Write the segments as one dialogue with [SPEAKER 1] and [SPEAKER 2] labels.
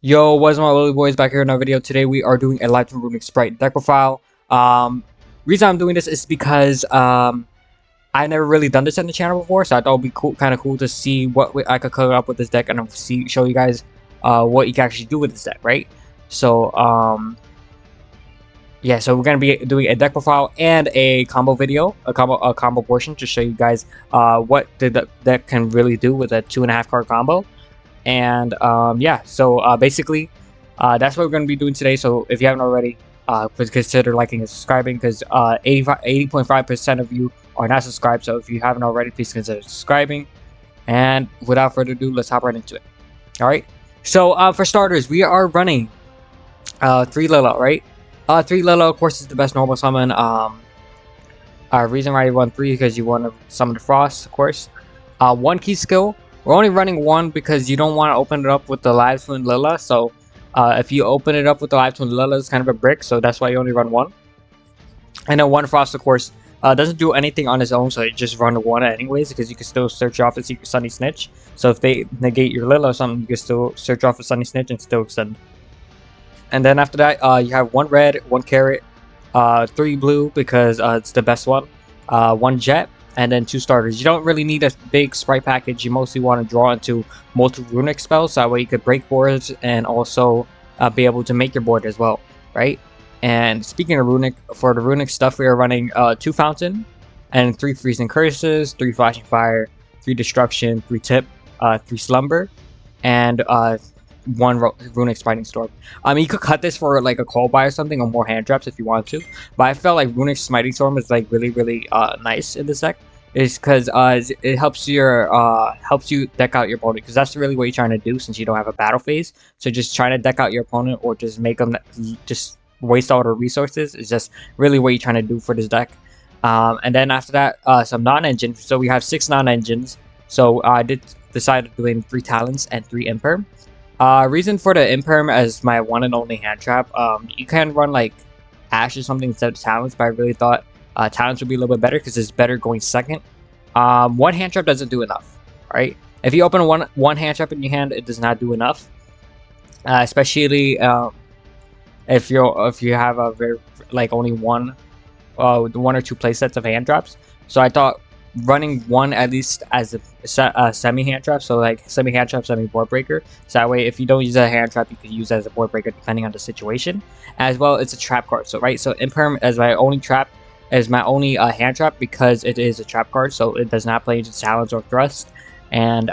[SPEAKER 1] Yo, what's my little boys back here in our video. Today we are doing a live from Runick Spright deck profile. Reason I'm doing this is because I never really done this on the channel before, so I thought it'd be cool, kind of cool to see what I could color up with this deck and show you guys what you can actually do with this deck, right? So yeah, so we're gonna be doing a deck profile and a combo video, a combo portion to show you guys what the deck can really do with a 2.5 card combo. And yeah, so basically that's what we're going to be doing today. So if you haven't already, please consider liking and subscribing, because 80.5% of you are not subscribed. So if you haven't already, please consider subscribing. And without further ado, let's hop right into it. All right, so for starters, we are running 3 Lilo, right? 3 Lilo, of course, is the best normal summon. Reason why you run 3 because you want to summon the Frost, of course. 1 key skill. We're only running 1 because you don't want to open it up with the Live Twin Lila. So if you open it up with the Live Twin Lila, it's kind of a brick. So that's why you only run 1. And then 1 Frost, of course, doesn't do anything on its own. So you just run 1 anyways, because you can still search off a Secret Sunny Snitch. So if they negate your Lila or something, you can still search off a Sunny Snitch and still extend. And then after that, you have 1 red, 1 carrot, 3 blue because it's the best one, 1 jet, and then 2 starters. You don't really need a big sprite package. You mostly want to draw into multiple runic spells, so that way you could break boards and also be able to make your board as well, right? And speaking of runic, for the runic stuff, we are running 2 fountain and 3 freezing curses, 3 flashing fire, 3 destruction, 3 tip, 3 slumber, and 1 Runick Sprighting Storm. You could cut this for like a call buy or something, or more hand traps if you want to. But I felt like Runick Smiting Storm is like really nice in this deck. Is because it helps you deck out your opponent, because that's really what you're trying to do since you don't have a battle phase. So just trying to deck out your opponent or just make them just waste all their resources is just really what you're trying to do for this deck. And then after that, some non-engine. So we have 6 non-engines. So I did decide doing 3 talents and 3 imperm. Reason for the imperm as my one and only hand trap. You can run like Ash or something instead of talents, but I really thought talents would be a little bit better because it's better going second. 1 hand trap doesn't do enough, right? If you open one hand trap in your hand, it does not do enough. Especially if you have a very like only one or 2 play sets of hand traps. So I thought running 1 at least as a semi hand trap, so like semi hand trap, semi board breaker. So that way, if you don't use a hand trap, you can use it as a board breaker depending on the situation. As well, it's a trap card. So right, so imperm as my only trap, as my only hand trap, because it is a trap card, so it does not play into talents or thrust, and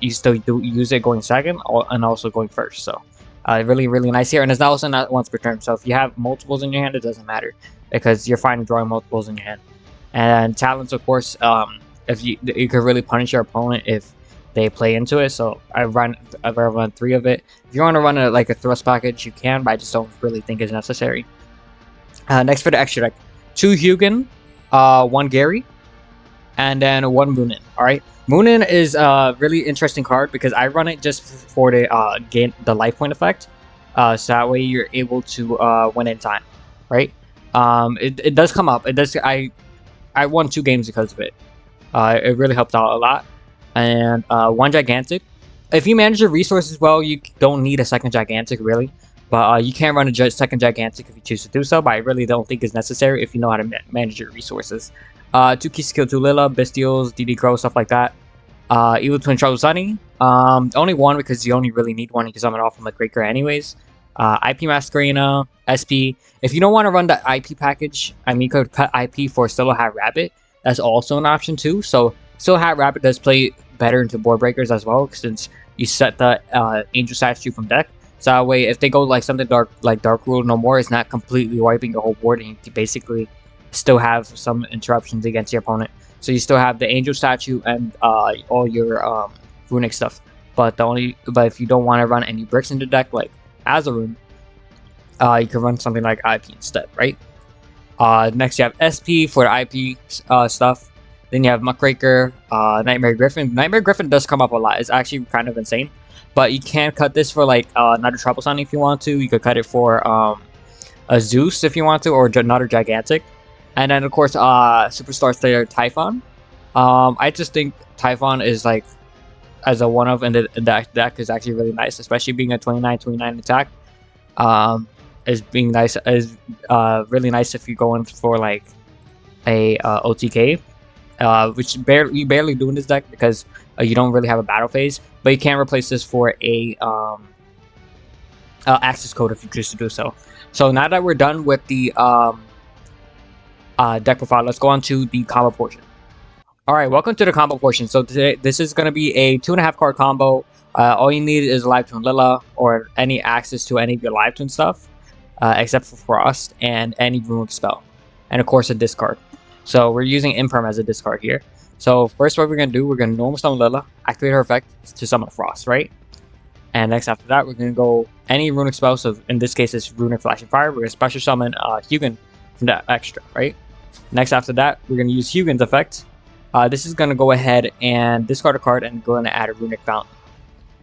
[SPEAKER 1] you still do use it going second and also going first. So really nice here, and it's also not once per turn. So if you have multiples in your hand, it doesn't matter because you're fine drawing multiples in your hand. And talents, of course, if you could really punish your opponent if they play into it. So I've run 3 of it. If you want to run like a thrust package, you can, but I just don't really think it's necessary. Next for the extra deck, 2 Hugin, 1 Gary, and then 1 Moonin. All right, Moonin is a really interesting card because I run it just for the gain the life point effect. So that way you're able to win in time, right? It does come up. It does. I won 2 games because of it. It really helped out a lot. And 1 Gigantic. If you manage your resources well, you don't need a second Gigantic, really. But you can run a second Gigantic if you choose to do so, but I really don't think it's necessary if you know how to manage your resources. 2 keys to kill 2 Lila, Bestials, DD Crow, stuff like that. Evil Twin Trouble Sunny. Only 1 because you only really need 1 because I'm off from a Breaker anyways. IP Masquerena, SP. If you don't want to run the IP package, I mean, you could cut IP for Still Hat Rabbit. That's also an option too. So Still Hat Rabbit does play better into board breakers as well, since you set the Angel statue from deck. So that way, if they go like something dark, like Dark Rule No More, it's not completely wiping the whole board, and you basically still have some interruptions against your opponent. So you still have the Angel statue and all your runic stuff. But if you don't want to run any bricks in the deck, like Azarun, you can run something like IP instead, right? Next you have SP for the IP stuff. Then you have Muckraker, Nightmare Griffin. Nightmare Griffin does come up a lot. It's actually kind of insane. But you can cut this for like another Trouble Sunny if you want to. You could cut it for a Zeus if you want to, or another Gigantic. And then of course Superstar Slayer Typhon. I just think Typhon is like as a one of in the deck is actually really nice, especially being a 29/29 attack. Is being nice is really nice if you're going for like a OTK, which you barely do in this deck because you don't really have a battle phase, but you can replace this for a access code if you choose to do so. So now that we're done with the deck profile, let's go on to the combo portion. Alright, welcome to the combo portion. So today, this is going to be a 2.5 card combo. All you need is Live Twin Lilla or any access to any of your Live Twin stuff, except for Frost and any Runick spell. And of course a discard. So we're using Imperm as a discard here. So first what we're going to do, we're going to normal summon Lilla, activate her effect to summon Frost, right? And next after that, we're going to go any Runick spell. So in this case, it's Runick Flashing Fire. We're going to special summon Hugin from that extra, right? Next after that, we're going to use Hugin's effect. This is going to go ahead and discard a card and going to add a Runick Fountain.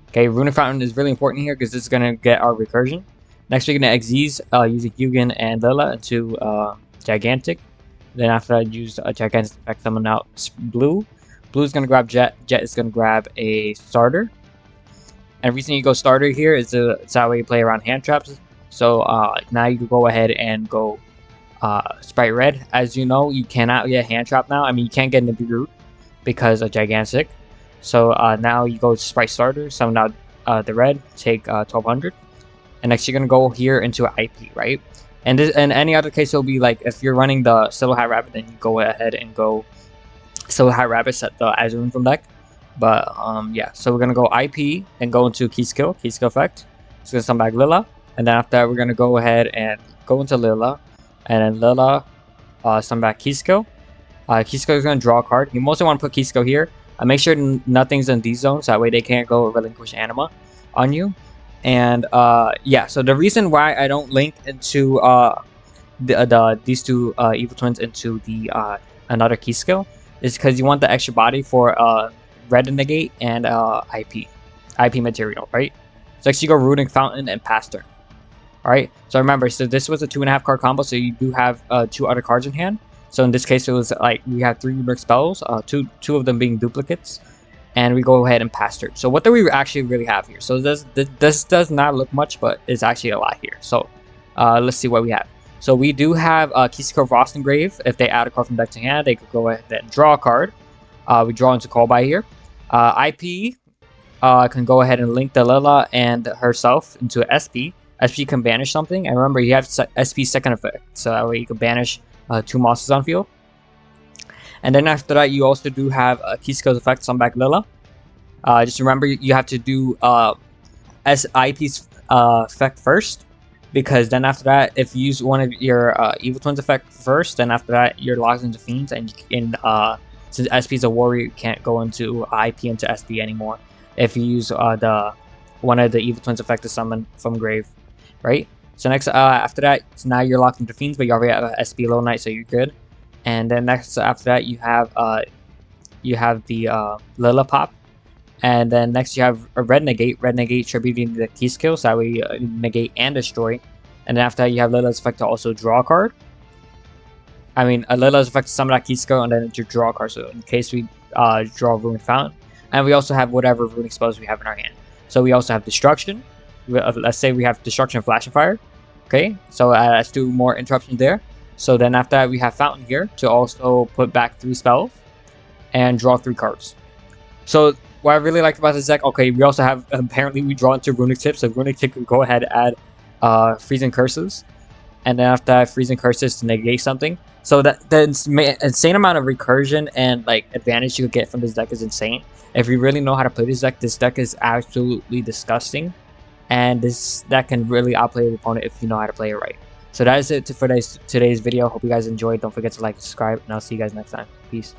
[SPEAKER 1] Okay, Runick Fountain is really important here because this is going to get our recursion. Next, we're going to Xyz using Hugin and Lilla into Gigantic. Then after I use a Gigantic effect, summon out Blue. Blue is going to grab Jet. Jet is going to grab a Starter. And the reason you go Starter here is it's how you play around hand traps. So now you can go ahead and go Spright Red. As you know, you cannot get hand trap now. I mean, you can't get Nibiru because of Gigantic. So now you go Spright Starter, summon out the red, take 1200. And next you're going to go here into an IP, right? And this, in any other case, it'll be like if you're running the Silver Hat Rabbit, then you go ahead and go Silver Hat Rabbit, set the Azurin from deck. But yeah, so we're going to go IP and go into Key Skill effect. It's going to summon back Lilla. And then after that, we're going to go ahead and go into Lilla. And then Lilla, summon back Key Skill. Key Skill is going to draw a card. You mostly want to put Key Skill here. Make sure nothing's in these zones. That way they can't go Relinquish Anima on you. And yeah, so the reason why I don't link into these two Evil Twins into the another Key Skill is because you want the extra body for Red Negate and IP material, right? So next you go Runick Fountain and pass turn. Alright, so remember, so this was a 2.5 card combo, so you do have 2 other cards in hand. So in this case, it was like we have 3 Runick spells, two of them being duplicates, and we go ahead and pass turn. So what do we actually really have here? So this does not look much, but it's actually a lot here. So let's see what we have. So we do have Key Frost Engrave. If they add a card from deck to hand, they could go ahead and draw a card. We draw into Call by here. IP can go ahead and link the Lilla and herself into SP. SP can banish something, and remember you have SP second effect, so that way you can banish 2 monsters on field. And then after that, you also do have a Key Skills effect, summon back Lilla. Just remember you have to do IP's effect first, because then after that, if you use one of your Evil Twins effect first, then after that you're locked into Fiends, and you can, since SP is a warrior, you can't go into IP into SP anymore if you use one of the Evil Twins effect to summon from grave. Right, so next after that, so now you're locked into Fiends, but you already have a SP Low Knight, so you're good. And then next after that, you have the Lilla pop, and then next you have a Red Negate tributing the Key Skill, so that way you negate and destroy. And then after that, you have Lilla's effect to also draw a card. I mean, Lilla's effect to summon that Key Skill, and then to draw a card. So in case we draw Runick Fountain, and we also have whatever Runick spells we have in our hand. So we also have Destruction. Let's say we have Destruction and Flashing Fire. Okay, so let's do more interruptions there. So then after that, we have Fountain here to also put back 3 spells and draw 3 cards. So what I really liked about this deck, okay, we also have, apparently we draw into Runick Tip, so Runick Tip can go ahead and add Freezing Curses. And then after that, Freezing Curses to negate something. So that the insane amount of recursion and like advantage you could get from this deck is insane. If you really know how to play this deck is absolutely disgusting. And this deck can really outplay the opponent if you know how to play it right. So that is it for today's video. Hope you guys enjoyed. Don't forget to like and subscribe, and I'll see you guys next time. Peace.